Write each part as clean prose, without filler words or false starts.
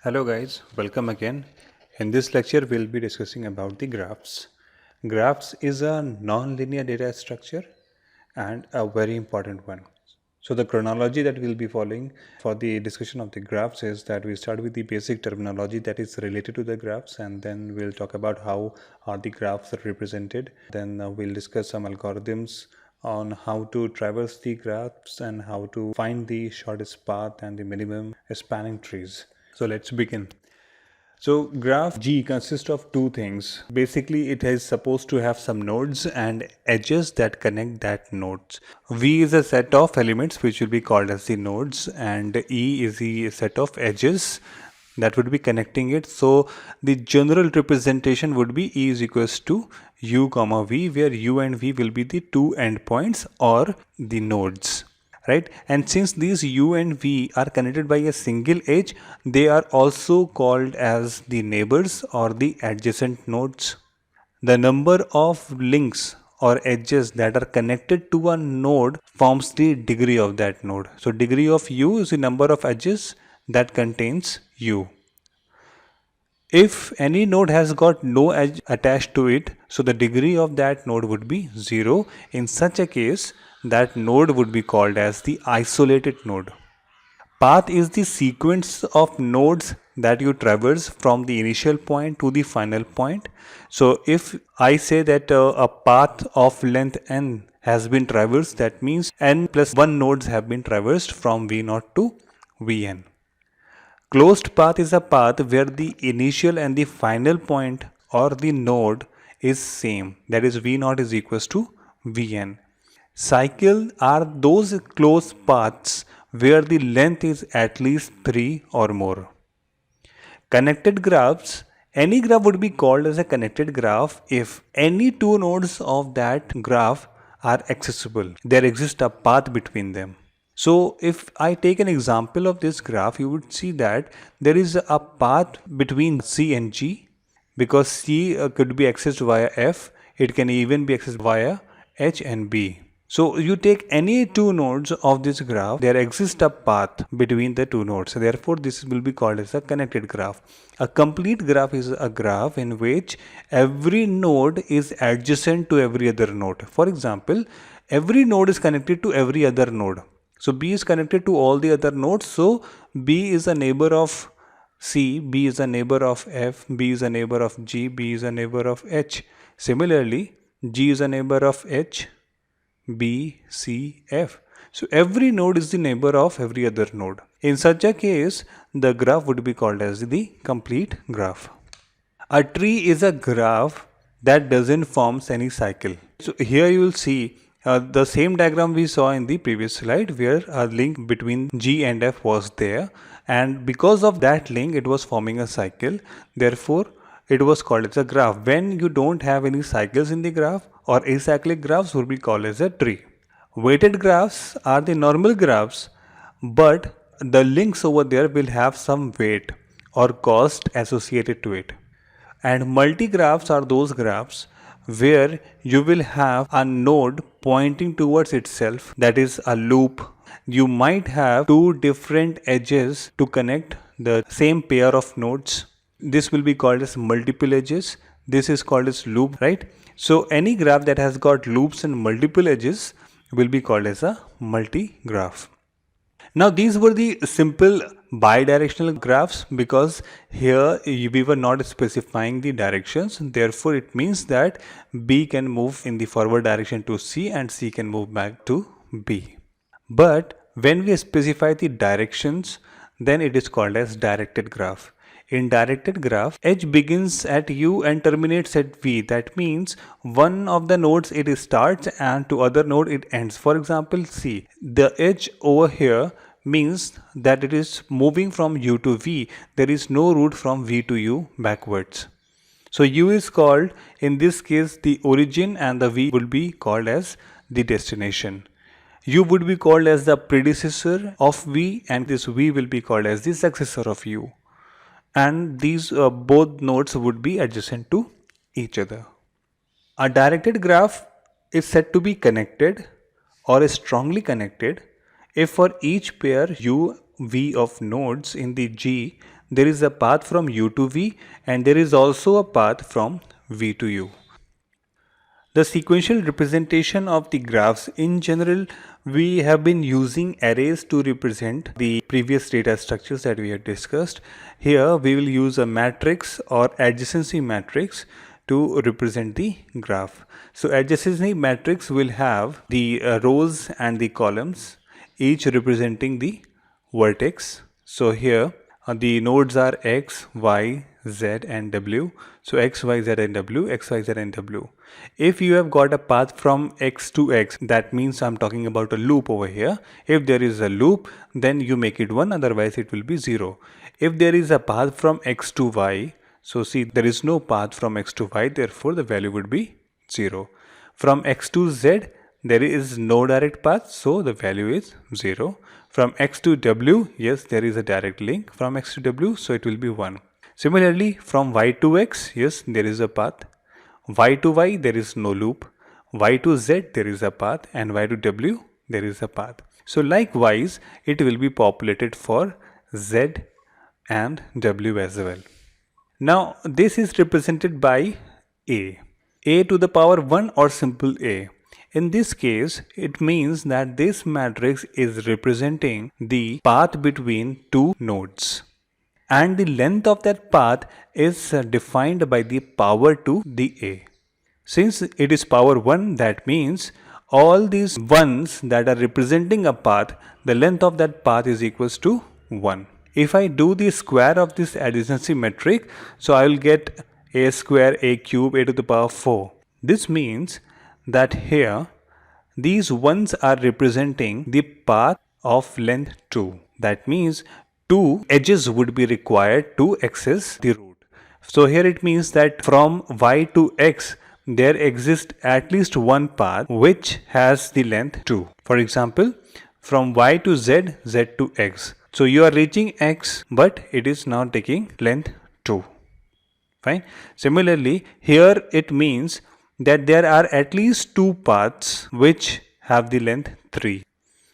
Hello guys, welcome again. In this lecture we'll be discussing about the graphs. Graphs is a non-linear data structure and a very important one. So the chronology that we'll be following for the discussion of the graphs is that we start with the basic terminology that is related to the graphs, and then we'll talk about how are the graphs represented. Then we'll discuss some algorithms on how to traverse the graphs and how to find the shortest path and the minimum spanning trees. So let's begin. So graph G consists of two things. Basically, it is supposed to have some nodes and edges that connect that nodes. V is a set of elements which will be called as the nodes, and E is the set of edges that would be connecting it. So the general representation would be E is equals to U comma V, where U and V will be the two endpoints or the nodes. Right, and since these U and V are connected by a single edge, they are also called as the neighbors or the adjacent nodes. The number of links or edges that are connected to a node forms the degree of that node. So degree of U is the number of edges that contains U. If any node has got no edge attached to it, so the degree of that node would be 0. In such a case, that node would be called as the isolated node. Path is the sequence of nodes that you traverse from the initial point to the final point. So if I say that a path of length n has been traversed, that means n plus 1 nodes have been traversed from V0 to Vn. Closed path is a path where the initial and the final point or the node is same, that is V0 is equals to Vn. Cycle are those closed paths where the length is at least 3 or more. Connected graphs, any graph would be called as a connected graph if any two nodes of that graph are accessible. There exists a path between them. So if I take an example of this graph, you would see that there is a path between C and G, because C could be accessed via F, it can even be accessed via H and B. So you take any two nodes of this graph, there exists a path between the two nodes. Therefore, this will be called as a connected graph. A complete graph is a graph in which every node is adjacent to every other node. For example, every node is connected to every other node. So B is connected to all the other nodes. So B is a neighbor of C, B is a neighbor of F, B is a neighbor of G, B is a neighbor of H. Similarly, G is a neighbor of H, B, C, F. So every node is the neighbor of every other node. In such a case, the graph would be called as the complete graph. A tree is a graph that doesn't form any cycle. So here you will see the same diagram we saw in the previous slide, where a link between G and F was there, and because of that link it was forming a cycle. Therefore, it was called as a graph. When you don't have any cycles in the graph, or acyclic graphs would be called as a tree. Weighted graphs are the normal graphs, but the links over there will have some weight or cost associated to it. And multigraphs are those graphs where you will have a node pointing towards itself, that is a loop. You might have two different edges to connect the same pair of nodes. This will be called as multiple edges. This is called as loop, right? So any graph that has got loops and multiple edges will be called as a multi-graph. Now these were the simple bidirectional graphs, because here we were not specifying the directions. Therefore, it means that B can move in the forward direction to C and C can move back to B. But when we specify the directions, then it is called as directed graph. In directed graph, H begins at U and terminates at V. That means one of the nodes it starts and to other node it ends. For example, C. The edge over here means that it is moving from U to V. There is no route from V to U backwards. So U is called, in this case, the origin, and the V would be called as the destination. U would be called as the predecessor of V, and this V will be called as the successor of U. And these both nodes would be adjacent to each other. A directed graph is said to be connected or is strongly connected if for each pair U, V of nodes in the G, there is a path from U to V, and there is also a path from V to U. The sequential representation of the graphs in general, we have been using arrays to represent the previous data structures that we have discussed. Here we will use a matrix or adjacency matrix to represent the graph. So adjacency matrix will have the rows and the columns, each representing the vertex. So here the nodes are x, y, z and w. So x, y, z and w, x, y, z and w. If you have got a path from x to x, that means I'm talking about a loop over here. If there is a loop, then you make it 1, otherwise it will be 0. If there is a path from x to y, so see, there is no path from x to y, therefore the value would be 0. From x to z, there is no direct path, so the value is 0. From x to w, yes, there is a direct link from x to w, so it will be 1. Similarly, from y to x, yes, there is a path. Y to y, there is no loop. Y to z, there is a path, and y to w, there is a path. So likewise, it will be populated for z and w as well. Now, this is represented by a to the power 1 or simple a. In this case, it means that this matrix is representing the path between two nodes. And the length of that path is defined by the power to the a. Since it is power 1, that means all these ones that are representing a path, the length of that path is equals to 1. If I do the square of this adjacency metric, so I will get a square, a cube, a to the power 4. This means that here these ones are representing the path of length 2. That means 2 edges would be required to access the root. So here it means that from y to x, there exists at least one path which has the length 2. For example, from y to z, z to x. So you are reaching x, but it is now taking length 2. Fine. Similarly, here it means that there are at least two paths which have the length 3.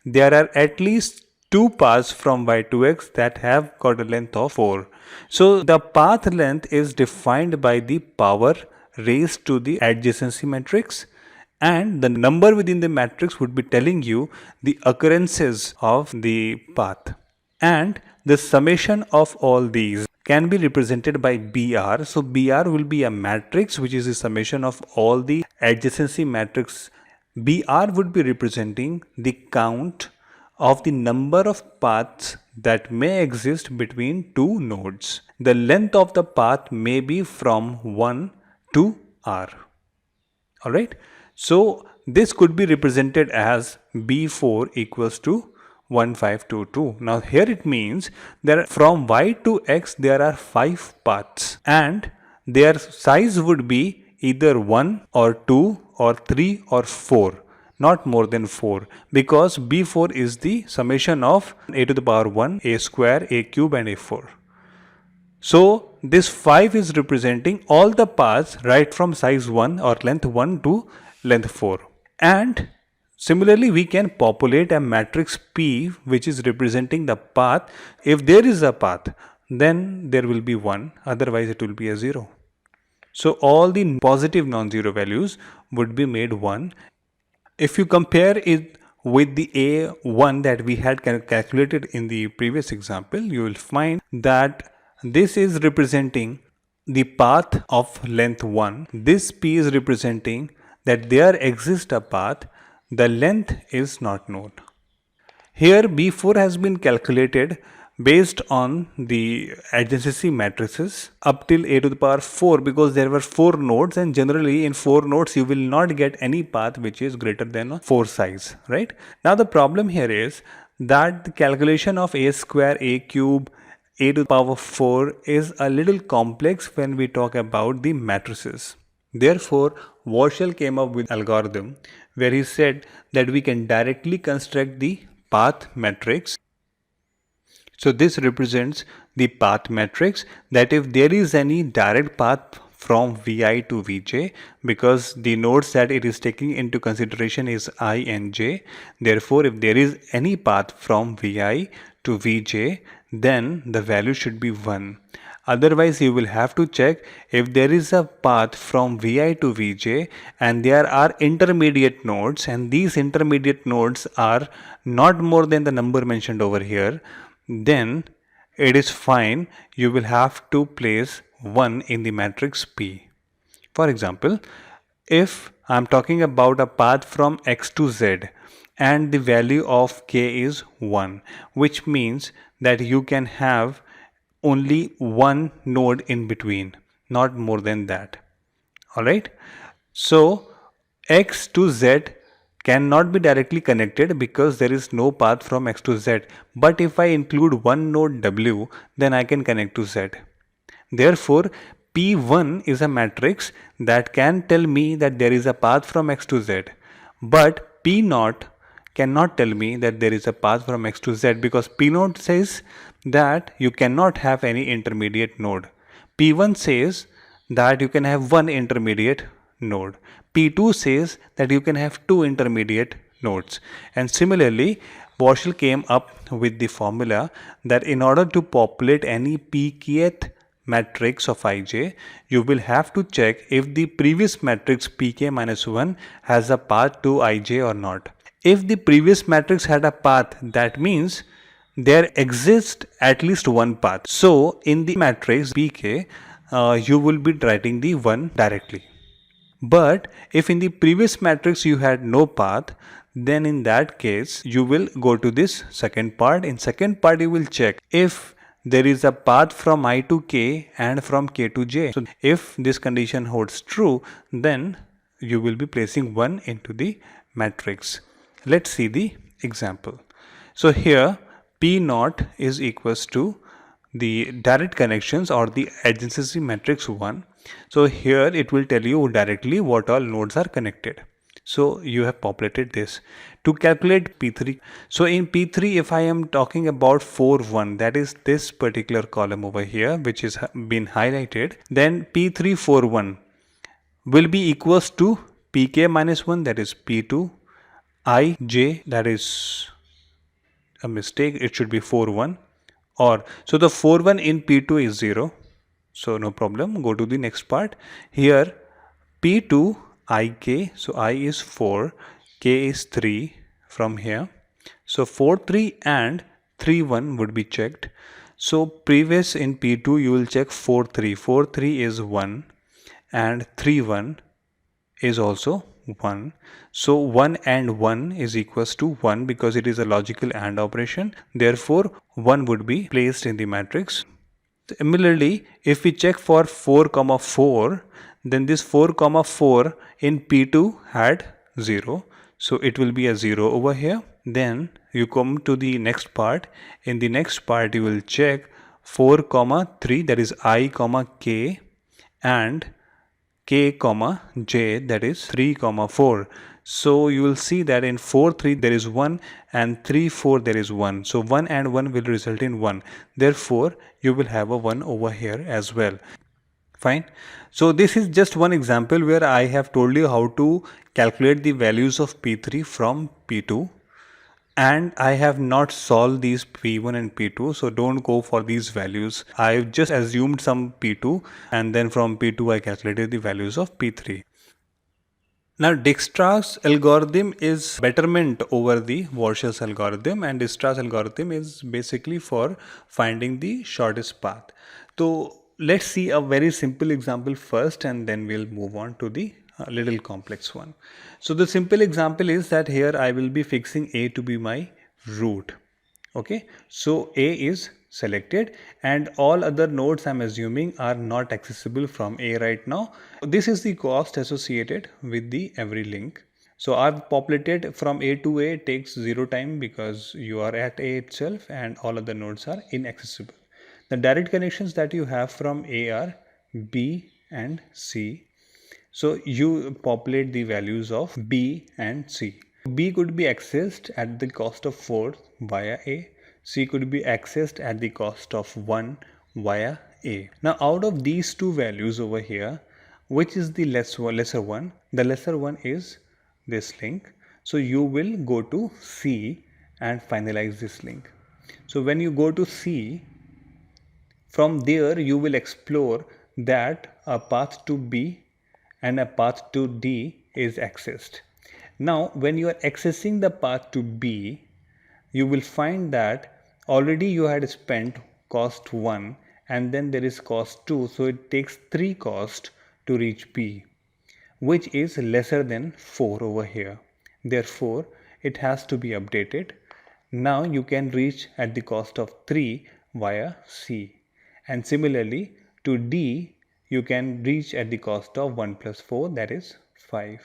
There are at least two paths from y to x that have got a length of 4. So the path length is defined by the power raised to the adjacency matrix, and the number within the matrix would be telling you the occurrences of the path. And the summation of all these can be represented by BR. So BR will be a matrix which is the summation of all the adjacency matrix. BR would be representing the count of the number of paths that may exist between two nodes. The length of the path may be from 1 to R. Alright. So this could be represented as B4 equals to 1522. Now here it means that from y to x there are 5 paths and their size would be either 1 or 2 or 3 or 4, not more than 4, because B4 is the summation of a to the power 1, a square, a cube and a4. So this 5 is representing all the paths right from size 1 or length 1 to length 4. And similarly, we can populate a matrix P which is representing the path. If there is a path, then there will be 1, otherwise it will be a 0. So all the positive non-zero values would be made 1. If you compare it with the A1 that we had calculated in the previous example, you will find that this is representing the path of length 1. This P is representing that there exists a path. The length is not known. Here B4 has been calculated based on the adjacency matrices up till a to the power 4, because there were 4 nodes, and generally in 4 nodes you will not get any path which is greater than 4 size, right? Now the problem here is that the calculation of a square, a cube, a to the power 4 is a little complex when we talk about the matrices. Therefore, Warshall came up with an algorithm where he said that we can directly construct the path matrix. So this represents the path matrix, that if there is any direct path from Vi to Vj, because the nodes that it is taking into consideration is I and j, therefore if there is any path from Vi to Vj, then the value should be 1. Otherwise, you will have to check if there is a path from Vi to Vj and there are intermediate nodes, and these intermediate nodes are not more than the number mentioned over here, then it is fine. You will have to place 1 in the matrix P. For example, if I am talking about a path from x to z and the value of k is 1, which means that you can have only one node in between, not more than that. Alright. So x to z cannot be directly connected because there is no path from x to z. But if I include one node w, then I can connect to z. Therefore, P1 is a matrix that can tell me that there is a path from x to z. But P0 cannot tell me that there is a path from x to z because P0 says that you cannot have any intermediate node. P1 says that you can have one intermediate node. P2 says that you can have two intermediate nodes. And similarly, Boschel came up with the formula that in order to populate any pkth matrix of ij, you will have to check if the previous matrix pk minus 1 has a path to ij or not. If the previous matrix had a path, that means there exists at least one path. So in the matrix pk, you will be writing the 1 directly. But if in the previous matrix you had no path, then in that case you will go to this second part. In second part you will check if there is a path from I to k and from k to j. So if this condition holds true, then you will be placing 1 into the matrix. Let's see the example. So here P0 is equals to the direct connections or the adjacency matrix 1. So here it will tell you directly what all nodes are connected. So you have populated this. To calculate P3, so in P3 if I am talking about 4 1, that is this particular column over here which is been highlighted, then P3 4 1 will be equals to Pk minus 1, that is P2, Ij, that is a mistake, it should be 4 1, or so the 4 1 in P2 is 0, so no problem. Go to the next part. Here P2 Ik, so I is 4, k is 3 from here, so 4 3 and 3 1 would be checked. So previous in P2 you will check 4 3, 4 3 is 1 and 3 1 is also 1. So 1 and 1 is equals to 1 because it is a logical AND operation. Therefore 1 would be placed in the matrix. Similarly, if we check for 4 comma 4, then this 4 comma 4 in P2 had 0. So it will be a 0 over here. Then you come to the next part. In the next part you will check 4 comma 3, that is I comma k, and k comma j, that is 3 comma 4. So you will see that in 4 3 there is 1 and 3 4 there is 1. So 1 and 1 will result in 1. Therefore you will have a 1 over here as well. Fine. So this is just one example where I have told you how to calculate the values of P3 from P2. And I have not solved these P1 and P2, so don't go for these values. I've just assumed some P2 and then from P2 I calculated the values of P3. Now Dijkstra's algorithm is betterment over the Warshaw's algorithm, and Dijkstra's algorithm is basically for finding the shortest path. So let's see a very simple example first and then we'll move on to the little complex one. So the simple example is that here I will be fixing A to be my root. Okay, so A is selected and all other nodes I'm assuming are not accessible from A right now. This is the cost associated with the every link. So I've populated from A to A takes 0 time because you are at A itself and all other nodes are inaccessible. The direct connections that you have from A are B and C. So you populate the values of B and C. B could be accessed at the cost of 4 via A. C could be accessed at the cost of 1 via A. Now out of these two values over here, which is the lesser one? The lesser one is this link. So you will go to C and finalize this link. So when you go to C, from there you will explore that a path to B and a path to D is accessed. Now when you are accessing the path to B, you will find that already you had spent cost 1 and then there is cost 2, so it takes 3 cost to reach B, which is lesser than 4 over here. Therefore, it has to be updated. Now you can reach at the cost of 3 via C. And similarly to D, you can reach at the cost of 1 plus 4, that is 5.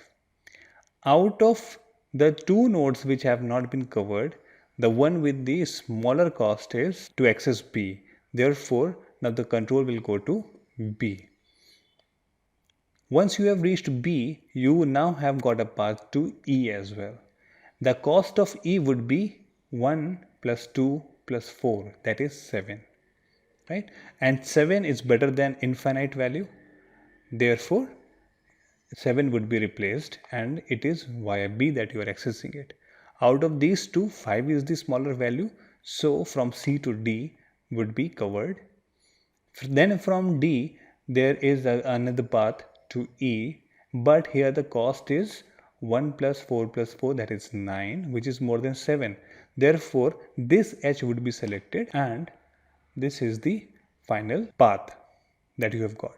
Out of the two nodes which have not been covered, the one with the smaller cost is to access B. Therefore, now the control will go to B. Once you have reached B, you now have got a path to E as well. The cost of E would be 1 plus 2 plus 4, that is 7. Right? And 7 is better than infinite value. Therefore, 7 would be replaced and it is via B that you are accessing it. Out of these two, 5 is the smaller value. So from C to D would be covered. Then from D, there is another path to E, but here the cost is 1 plus 4 plus 4, that is 9, which is more than 7. Therefore, this H would be selected and this is the final path that you have got.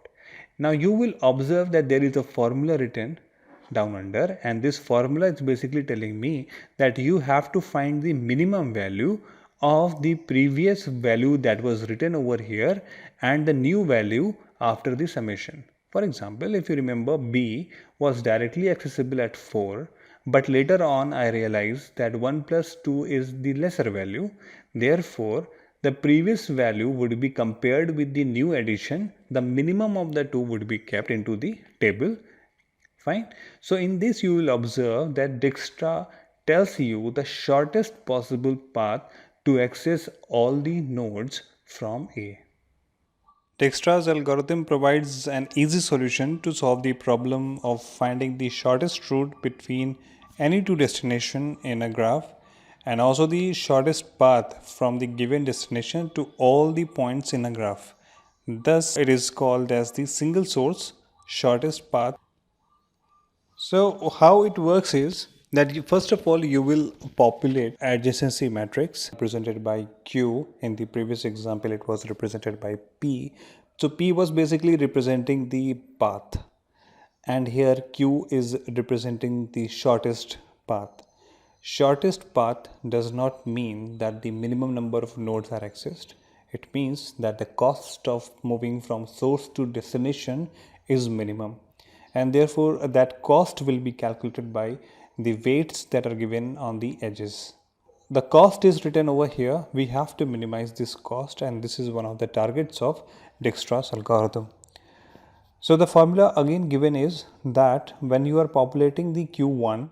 Now you will observe that there is a formula written down under, and this formula is basically telling me that you have to find the minimum value of the previous value that was written over here and the new value after the summation. For example, if you remember, B was directly accessible at 4, but later on I realized that 1 plus 2 is the lesser value. Therefore, the previous value would be compared with the new addition. The minimum of the two would be kept into the table. Fine. So in this you will observe that Dijkstra tells you the shortest possible path to access all the nodes from A. Dijkstra's algorithm provides an easy solution to solve the problem of finding the shortest route between any two destinations in a graph and also the shortest path from the given destination to all the points in a graph. Thus, it is called as the single source shortest path. So how it works is that first of all you will populate adjacency matrix represented by Q. In the previous example it was represented by P. So P was basically representing the path and here Q is representing the shortest path. Shortest path does not mean that the minimum number of nodes are accessed. It means that the cost of moving from source to destination is minimum, and therefore that cost will be calculated by the weights that are given on the edges. The cost is written over here. We have to minimize this cost, and this is one of the targets of Dijkstra's algorithm. So the formula again given is that when you are populating the Q1,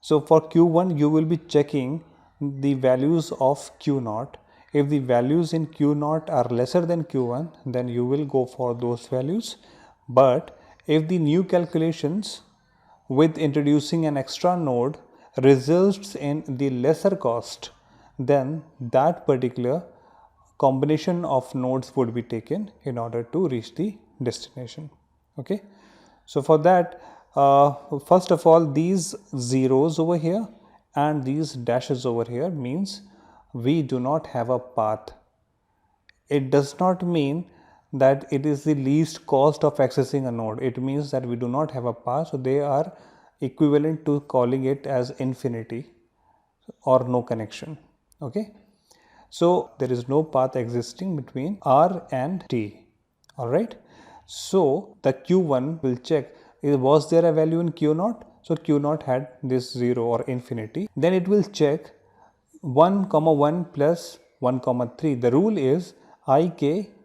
so for Q1 you will be checking the values of Q0. If the values in Q0 are lesser than Q1, then you will go for those values. But if the new calculations with introducing an extra node results in the lesser cost, then that particular combination of nodes would be taken in order to reach the destination. Okay, so for that, first of all, these zeros over here and these dashes over here means we do not have a path. It does not mean that it is the least cost of accessing a node. It means that we do not have a path, so they are equivalent to calling it as infinity or no connection. Okay, so there is no path existing between R and T. All right, so the Q1 will check, was there a value in Q0? So Q0 had this 0 or infinity. Then it will check 1 comma 1 plus 1 comma 3. The rule is ik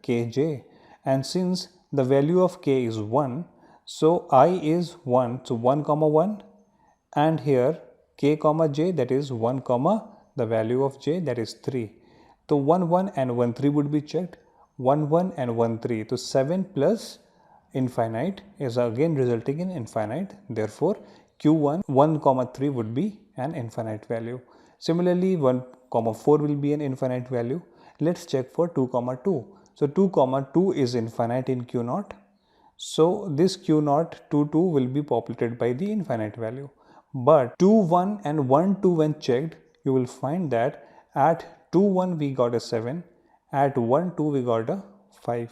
kj, and since the value of k is 1, so I is 1, so 1 comma 1, and here k comma j, that is 1 comma the value of j, that is 3. So 1 1 and 1 3 would be checked, 1 1 and 1 3. So 7 plus infinite is again resulting in infinite. Therefore Q1 1 comma 3 would be an infinite value. Similarly, 1 comma 4 will be an infinite value. Let's check for 2 comma 2. So 2 comma 2 is infinite in Q naught. So this Q naught 2 2 will be populated by the infinite value. But 2 1 and 1 2 when checked, you will find that at 2 1 we got a 7, at 1 2 we got a 5.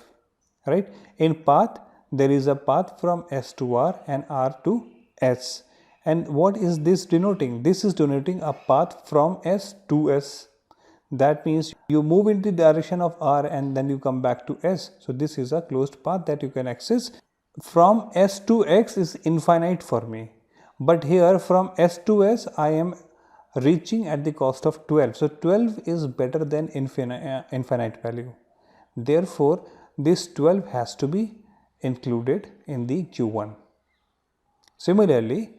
Right? In path, there is a path from S to R and R to S. And what is this denoting? This is denoting a path from S to S. That means you move into the direction of R and then you come back to S. So this is a closed path that you can access. From S to X is infinite for me. But here from S to S I am reaching at the cost of 12. So 12 is better than infinite value. Therefore, this 12 has to be included in the Q1. Similarly,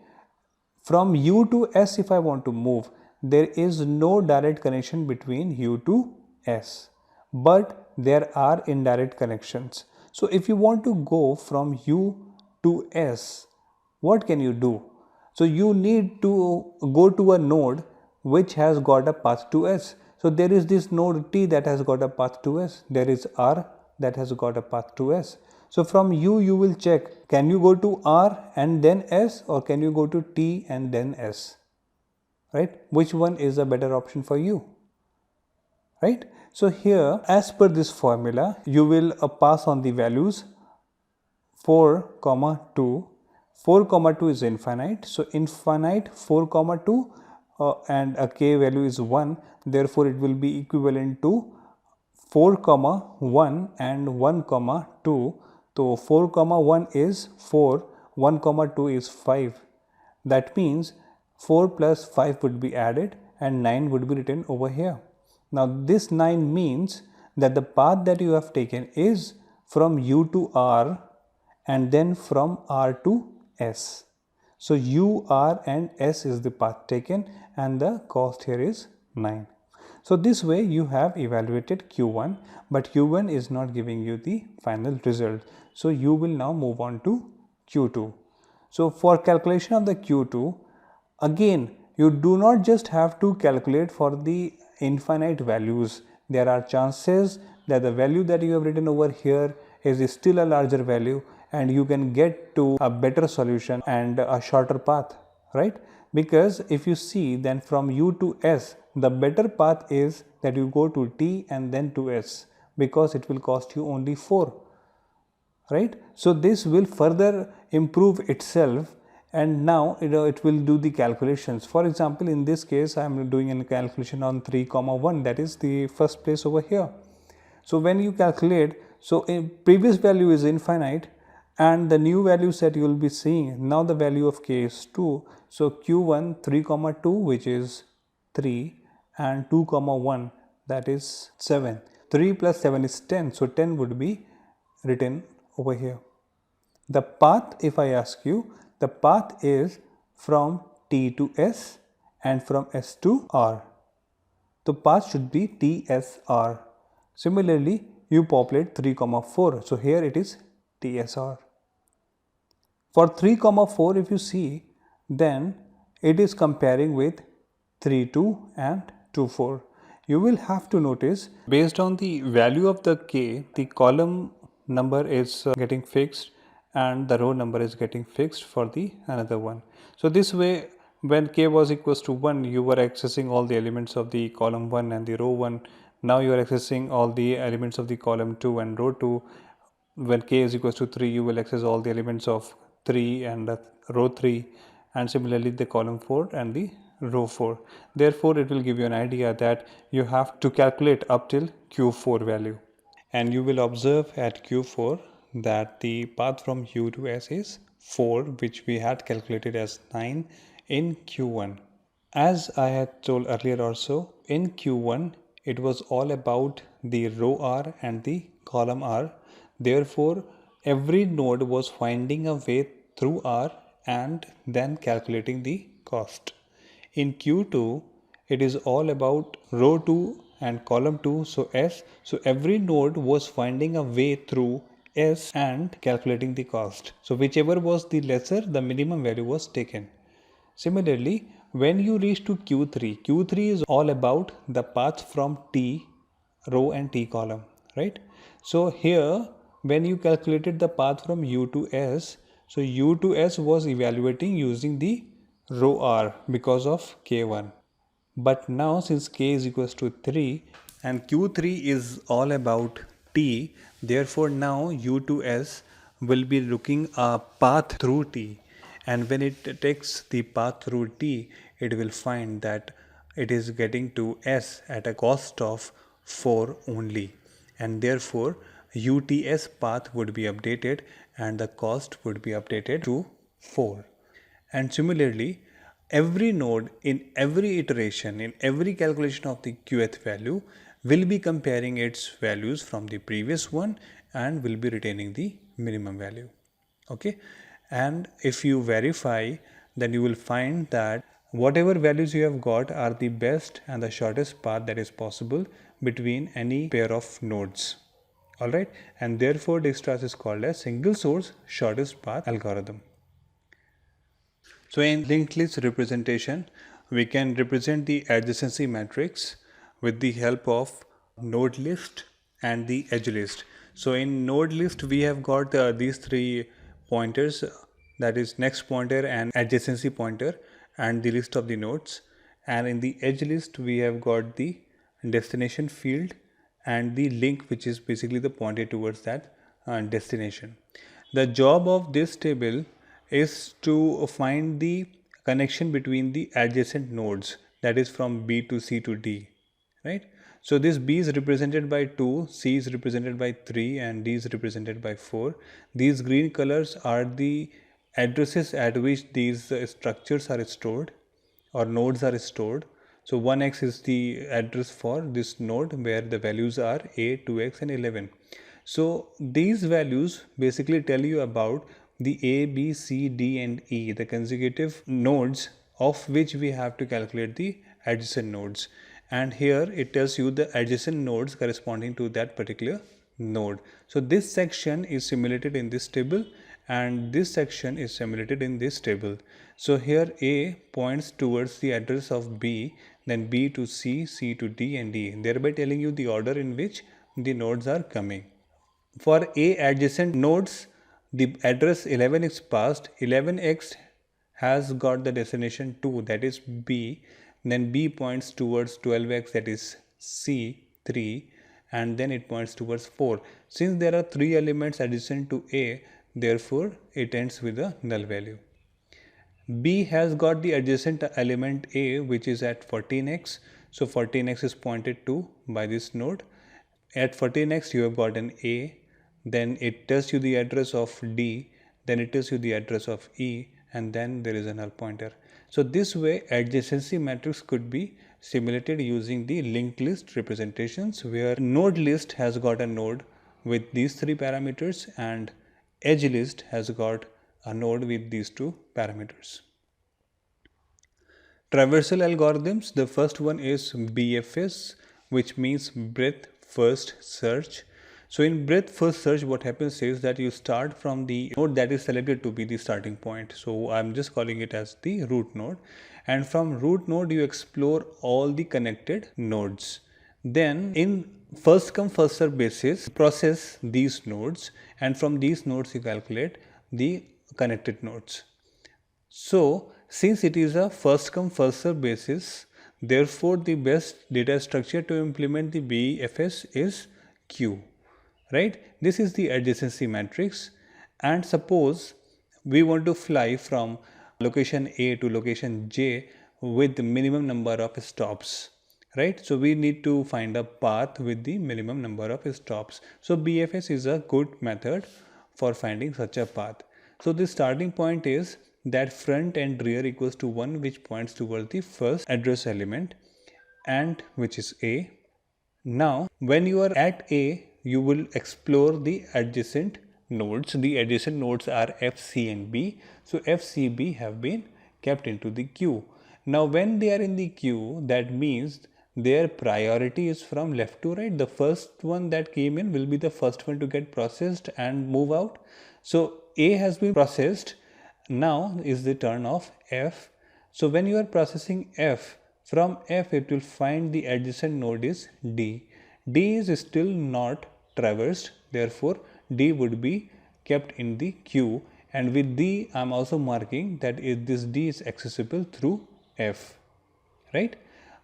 from U to S if I want to move, there is no direct connection between U to S, but there are indirect connections. So if you want to go from U to S, what can you do? So you need to go to a node which has got a path to S. So there is this node T that has got a path to S. There is R that has got a path to S. So from U, you will check, can you go to R and then S, or can you go to T and then S? Right? Which one is a better option for you? Right? So here, as per this formula, you will pass on the values 4 comma 2. 4 comma 2 is infinite. So infinite 4 comma 2 and a k value is 1. Therefore, it will be equivalent to 4 comma 1 and 1 comma 2. So 4 comma 1 is 4, 1 comma 2 is 5. That means 4 plus 5 would be added and 9 would be written over here. Now this 9 means that the path that you have taken is from U to R and then from R to S. So U, R and S is the path taken and the cost here is 9. So this way you have evaluated Q1, but Q1 is not giving you the final result. So you will now move on to Q2. So for calculation of the Q2, again you do not just have to calculate for the infinite values. There are chances that the value that you have written over here is still a larger value and you can get to a better solution and a shorter path, right? Because if you see, then from U to S, the better path is that you go to T and then to S, because it will cost you only 4, right? So this will further improve itself, and now it will do the calculations. For example, in this case I am doing a calculation on 3 comma 1, that is the first place over here. So when you calculate, so a previous value is infinite and the new values that you will be seeing, now the value of k is 2. So Q1 3 comma 2, which is 3, and 2 comma 1, that is 7. 3 plus 7 is 10, so 10 would be written over here. The path, if I ask you, the path is from T to S and from S to R. The path should be TSR. Similarly, you populate 3 comma 4, so here it is TSR. For 3 comma 4, if you see, then it is comparing with 3 2 and 2 4. You will have to notice, based on the value of the k, the column number is getting fixed and the row number is getting fixed for the another one. So this way, when k was equals to 1, you were accessing all the elements of the column 1 and the row 1. Now you are accessing all the elements of the column 2 and row 2. When k is equals to 3, you will access all the elements of 3 and row 3, and similarly the column 4 and the row 4. Therefore, it will give you an idea that you have to calculate up till Q4 value. And you will observe at Q4 that the path from U to S is 4, which we had calculated as 9 in Q1. As I had told earlier also, in Q1 it was all about the row R and the column R. Therefore, every node was finding a way through R and then calculating the cost. In Q2, it is all about row 2 and column 2, so S. So every node was finding a way through S and calculating the cost. So whichever was the lesser, the minimum value was taken. Similarly, when you reach to Q3 is all about the path from T row and T column, right? So here, when you calculated the path from U to S, so U to S was evaluating using the row R because of K1. But now since K is equals to 3 and Q3 is all about T, therefore now U to S will be looking a path through T, and when it takes the path through T, it will find that it is getting to S at a cost of 4 only, and therefore UTS path would be updated and the cost would be updated to 4. And similarly, every node in every iteration, in every calculation of the qth value will be comparing its values from the previous one and will be retaining the minimum value. Okay, and if you verify, then you will find that whatever values you have got are the best and the shortest path that is possible between any pair of nodes. Alright, and therefore Dijkstra's is called as single source shortest path algorithm. So in linked list representation, we can represent the adjacency matrix with the help of node list and the edge list. So in node list, we have got these three pointers, that is next pointer and adjacency pointer and the list of the nodes. And in the edge list, we have got the destination field and the link, which is basically the pointer towards that destination. The job of this table is to find the connection between the adjacent nodes, that is from B to C to D, right? So this B is represented by 2, C is represented by 3 and D is represented by 4. These green colors are the addresses at which these structures are stored or nodes are stored. So 1x is the address for this node where the values are a, 2x and 11. So these values basically tell you about the A, B, C, D and E, the consecutive nodes of which we have to calculate the adjacent nodes. And here it tells you the adjacent nodes corresponding to that particular node. So this section is simulated in this table and this section is simulated in this table. So here A points towards the address of B, then B to C, C to D and D, thereby telling you the order in which the nodes are coming. For A adjacent nodes, the address 11 is passed, 11x has got the destination 2, that is B, then B points towards 12x, that is C, 3, and then it points towards 4. Since there are 3 elements adjacent to A, therefore it ends with a null value. B has got the adjacent element A, which is at 14x, so 14x is pointed to by this node. At 14x you have got an A, then it tells you the address of D, then it tells you the address of E, and then there is a null pointer. So this way adjacency matrix could be simulated using the linked list representations, where node list has got a node with these 3 parameters and edge list has got a node with these 2 parameters. Traversal algorithms, the first one is BFS, which means breadth first search. So in breadth first search, what happens is that you start from the node that is selected to be the starting point. So I'm just calling it as the root node, and from root node you explore all the connected nodes. Then in first come first serve basis, process these nodes, and from these nodes you calculate the connected nodes. So since it is a first come first serve basis, therefore the best data structure to implement the BFS is Q. Right? This is the adjacency matrix, and suppose we want to fly from location A to location J with the minimum number of stops, right? So we need to find a path with the minimum number of stops. So BFS is a good method for finding such a path. So the starting point is that front and rear equals to 1, which points towards the first address element and which is A. Now when you are at A, you will explore the adjacent nodes. The adjacent nodes are F, C and B. So F, C, B have been kept into the queue. Now when they are in the queue, that means their priority is from left to right. The first one that came in will be the first one to get processed and move out. So A has been processed. Now is the turn of F. So when you are processing F, from F it will find the adjacent node is D. D is still not traversed, therefore D would be kept in the queue, and with D I am also marking that this D is accessible through F, right?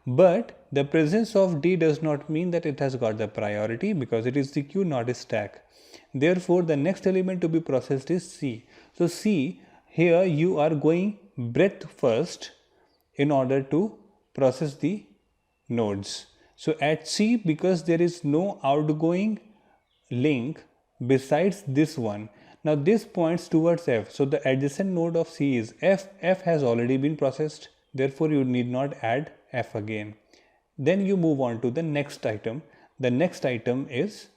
But the presence of D does not mean that it has got the priority, because it is the queue, not a stack. Therefore, the next element to be processed is C. So C, here you are going breadth first in order to process the nodes. So at C, because there is no outgoing link besides this one, now this points towards F. So the adjacent node of C is F. F has already been processed, therefore you need not add F again. Then you move on to the next item. The next item is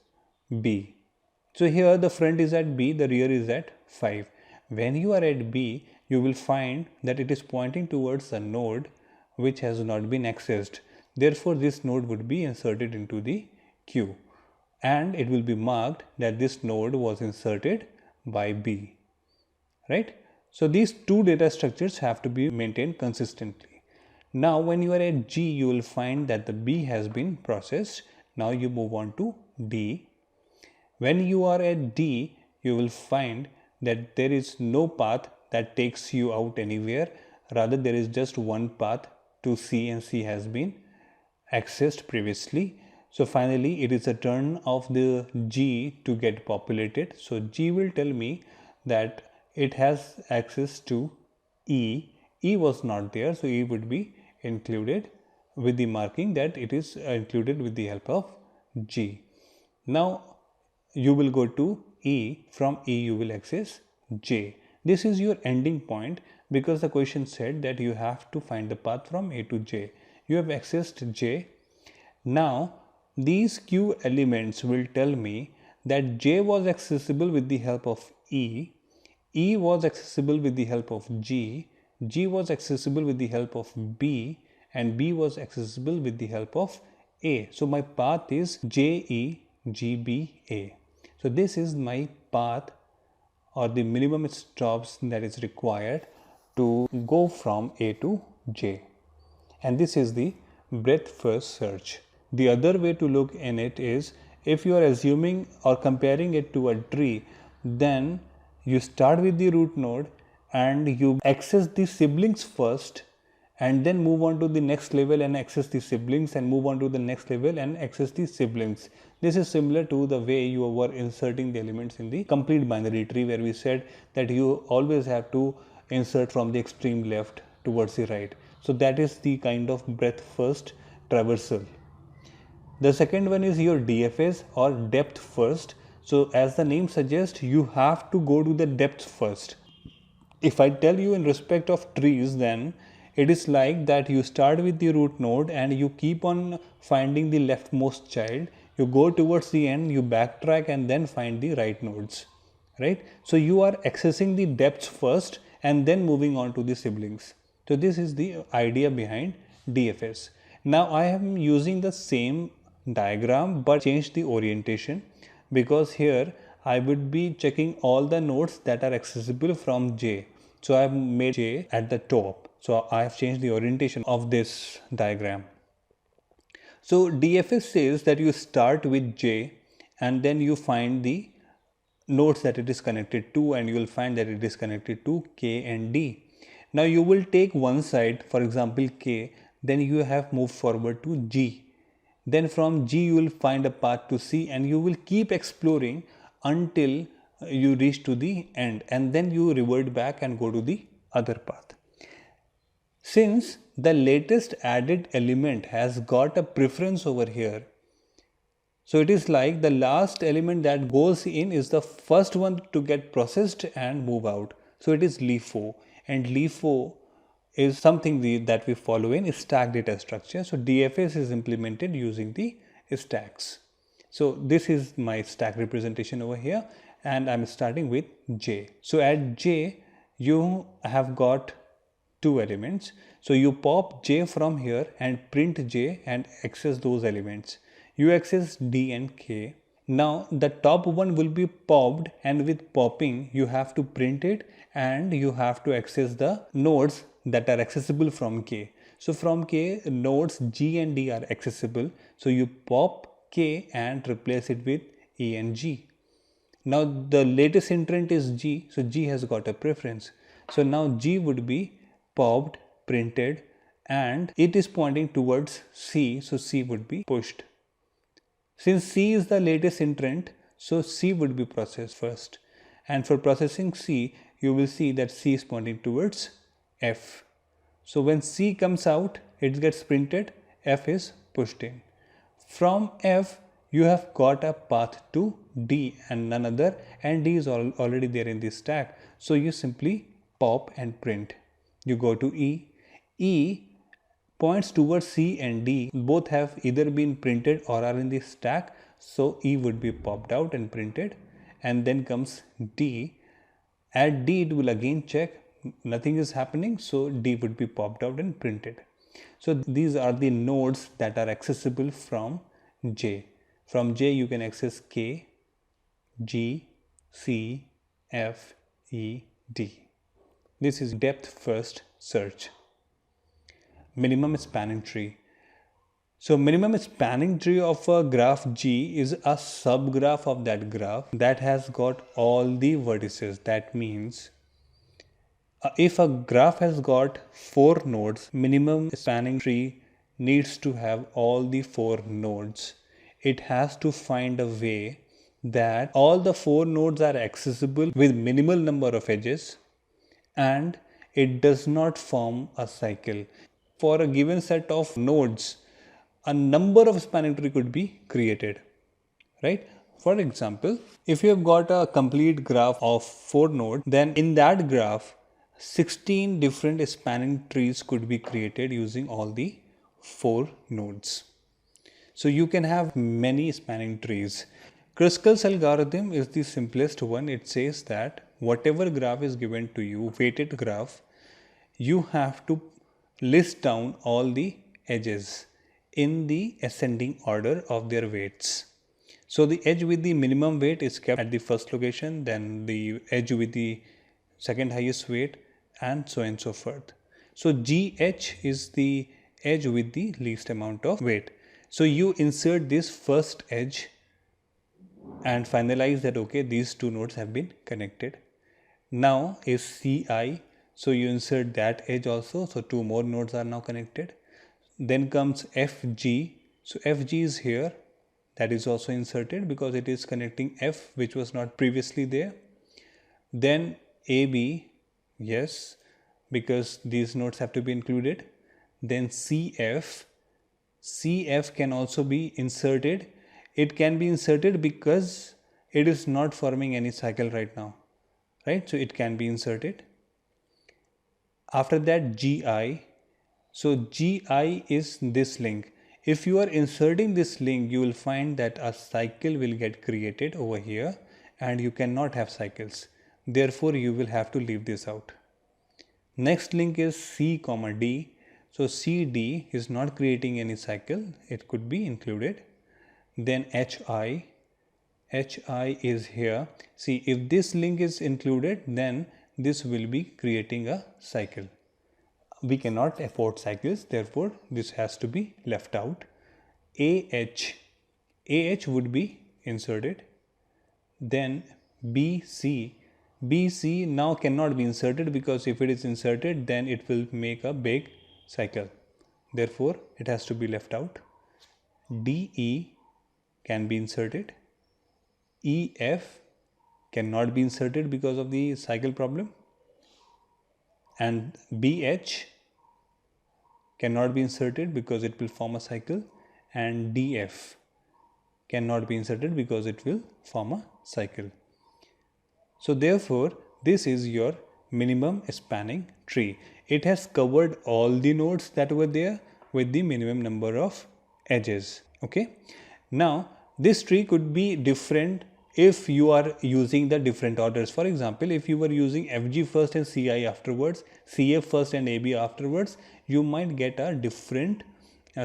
B. So here the front is at B, the rear is at 5. When you are at B, you will find that it is pointing towards a node which has not been accessed. Therefore, this node would be inserted into the queue, and it will be marked that this node was inserted by B, right? So these two data structures have to be maintained consistently. Now when you are at G, you will find that the B has been processed. Now you move on to D. When you are at D, you will find that there is no path that takes you out anywhere. Rather, there is just one path to C, and C has been accessed previously. So finally, it is a turn of the G to get populated. So G will tell me that it has access to E. E was not there, so E would be included with the marking that it is included with the help of G. Now you will go to E. From E you will access J. This is your ending point, because the question said that you have to find the path from A to J. You have accessed J. Now these queue elements will tell me that J was accessible with the help of E. E was accessible with the help of G. G was accessible with the help of B, and B was accessible with the help of A. So my path is JEGBA. So this is my path, or the minimum stops that is required to go from A to J. And this is the breadth first search. The other way to look in it is, if you are assuming or comparing it to a tree, then you start with the root node and you access the siblings first, and then move on to the next level and access the siblings, and move on to the next level and access the siblings. This is similar to the way you were inserting the elements in the complete binary tree, where we said that you always have to insert from the extreme left towards the right. So that is the kind of breadth first traversal. The second one is your DFS, or depth first. So as the name suggests, you have to go to the depth first. If I tell you in respect of trees, then it is like that you start with the root node and you keep on finding the leftmost child. You go towards the end, you backtrack and then find the right nodes, right? So you are accessing the depths first and then moving on to the siblings. So this is the idea behind DFS. Now I am using the same diagram but change the orientation, because here I would be checking all the nodes that are accessible from J. So I have made J at the top. So I have changed the orientation of this diagram. So DFS says that you start with J and then you find the nodes that it is connected to, and you will find that it is connected to K and D. Now you will take one side, for example K, then you have moved forward to G. Then from G you will find a path to C, and you will keep exploring until you reach to the end, and then you revert back and go to the other path. Since the latest added element has got a preference over here, so it is like the last element that goes in is the first one to get processed and move out. So it is LIFO, and LIFO is something that we follow in stack data structure. So DFS is implemented using the stacks. So this is my stack representation over here, and I'm starting with J. So at J you have got two elements. So you pop J from here and print J and access those elements. You access D and K. Now the top one will be popped, and with popping you have to print it and you have to access the nodes that are accessible from K. So from K, nodes G and D are accessible. So you pop K and replace it with E and G. Now the latest entrant is G, so G has got a preference. So now G would be popped, printed, and it is pointing towards C, so C would be pushed. Since C is the latest entrant, so C would be processed first. And for processing C, you will see that C is pointing towards F. So when C comes out, it gets printed, F is pushed in. From F, you have got a path to D and none other, and D is already there in this stack. So you simply pop and print. You go to E. E points towards C and D. Both have either been printed or are in the stack. So E would be popped out and printed. And then comes D. At D, it will again check, nothing is happening. So D would be popped out and printed. So these are the nodes that are accessible from J. From J, you can access K, G, C, F, E, D. This is depth first search. Minimum spanning tree. So minimum spanning tree of a graph G is a subgraph of that graph that has got all the vertices. That means if a graph has got 4 nodes, minimum spanning tree needs to have all the 4 nodes. It has to find a way that all the 4 nodes are accessible with minimal number of edges and it does not form a cycle. For a given set of nodes, a number of spanning tree could be created, right? For example, if you have got a complete graph of 4 nodes, then in that graph, 16 different spanning trees could be created using all the 4 nodes. So you can have many spanning trees. Kruskal's algorithm is the simplest one. It says that whatever graph is given to you, weighted graph, you have to list down all the edges in the ascending order of their weights. So the edge with the minimum weight is kept at the first location, then the edge with the second highest weight, and so on and so forth. So GH is the edge with the least amount of weight. So you insert this first edge and finalize that okay, these 2 nodes have been connected. Now is CI, so you insert that edge also, so 2 more nodes are now connected. Then comes FG, so FG is here, that is also inserted because it is connecting F which was not previously there. Then AB, yes, because these nodes have to be included. Then CF, CF can also be inserted. It can be inserted because it is not forming any cycle right now, right? So it can be inserted. After that GI, so GI is this link. If you are inserting this link, you will find that a cycle will get created over here and you cannot have cycles. Therefore, you will have to leave this out. Next link is C, D. So CD is not creating any cycle. It could be included. Then HI. HI is here. See, if this link is included, then this will be creating a cycle. We cannot afford cycles, therefore this has to be left out. AH would be inserted. Then BC now cannot be inserted because if it is inserted then it will make a big cycle, therefore it has to be left out. DE can be inserted. EF cannot be inserted because of the cycle problem, and BH cannot be inserted because it will form a cycle, and DF cannot be inserted because it will form a cycle. So therefore, this is your minimum spanning tree. It has covered all the nodes that were there with the minimum number of edges. Okay. Now, this tree could be different if you are using the different orders. For example, if you were using FG first and CI afterwards, CF first and AB afterwards, you might get a different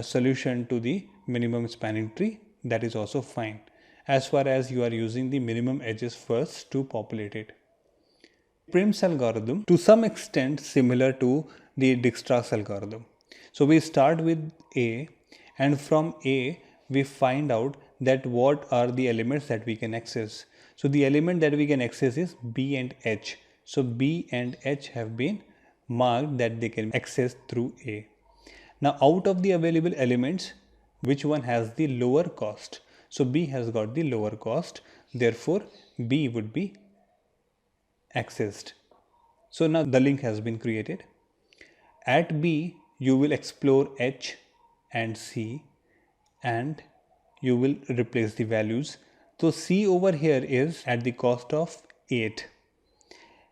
solution to the minimum spanning tree. That is also fine, as far as you are using the minimum edges first to populate it. Prim's algorithm to some extent similar to the Dijkstra's algorithm. So we start with A, and from A we find out that what are the elements that we can access. So the element that we can access is B and H. So B and H have been marked that they can access through A. Now out of the available elements, which one has the lower cost? So B has got the lower cost, therefore B would be accessed. So now the link has been created. At B, you will explore H and C and you will replace the values. So C over here is at the cost of 8.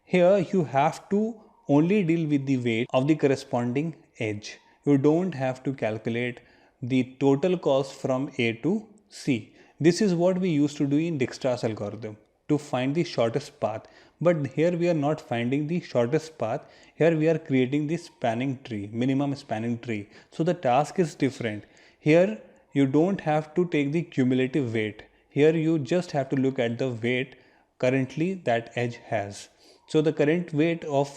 Here you have to only deal with the weight of the corresponding edge. You don't have to calculate the total cost from A to C. This is what we used to do in Dijkstra's algorithm to find the shortest path. But here we are not finding the shortest path. Here we are creating the spanning tree, minimum spanning tree. So the task is different. Here you don't have to take the cumulative weight. Here you just have to look at the weight currently that edge has. So the current weight of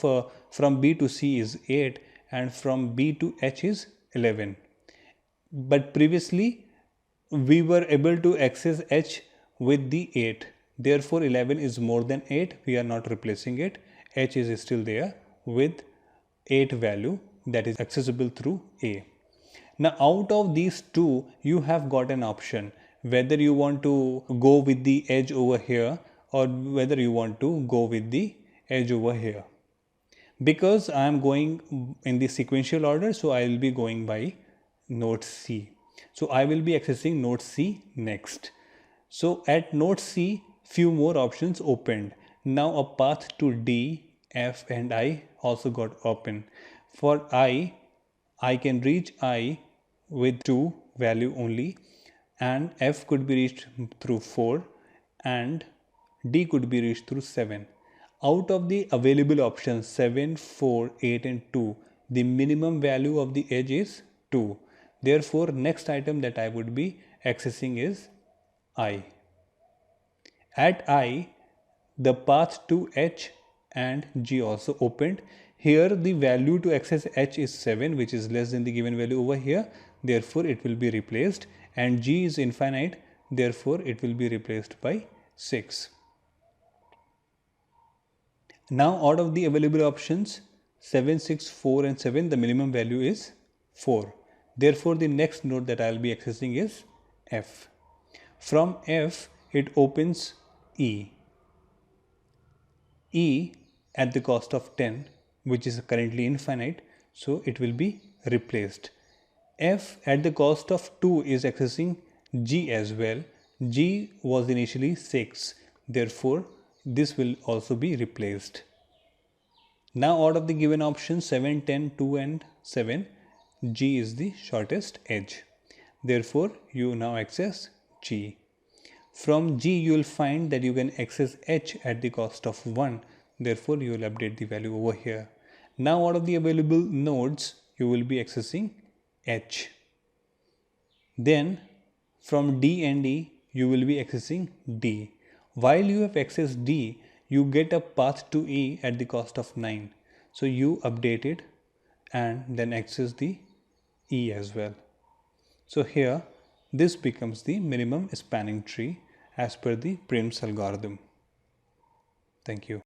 from B to C is 8 and from B to H is 11. But previously we were able to access H with the 8. Therefore 11 is more than 8. We are not replacing it. H is still there with 8 value that is accessible through A. Now out of these two you have got an option whether you want to go with the edge over here or whether you want to go with the edge over here. Because I am going in the sequential order, so I will be going by node C. So I will be accessing node C next. So at node C, few more options opened. Now a path to D, F and I also got open. For I can reach I with 2 value only, and F could be reached through 4 and D could be reached through 7. Out of the available options 7, 4, 8 and 2, the minimum value of the edge is 2. Therefore, next item that I would be accessing is I. At I, the path to H and G also opened. Here the value to access H is 7, which is less than the given value over here. Therefore, it will be replaced, and G is infinite. Therefore, it will be replaced by 6. Now out of the available options 7, 6, 4 and 7, the minimum value is 4. Therefore, the next node that I will be accessing is F. From F, it opens E. E at the cost of 10, which is currently infinite, so it will be replaced. F at the cost of 2 is accessing G as well. G was initially 6, therefore this will also be replaced. Now out of the given options 7, 10, 2 and 7, G is the shortest edge. Therefore, you now access G. From G you will find that you can access H at the cost of 1. Therefore, you will update the value over here. Now out of the available nodes, you will be accessing H. Then from D and E, you will be accessing D. While you have accessed D, you get a path to E at the cost of 9. So you update it and then access the E as well. So here this becomes the minimum spanning tree as per the Prim's algorithm. Thank you.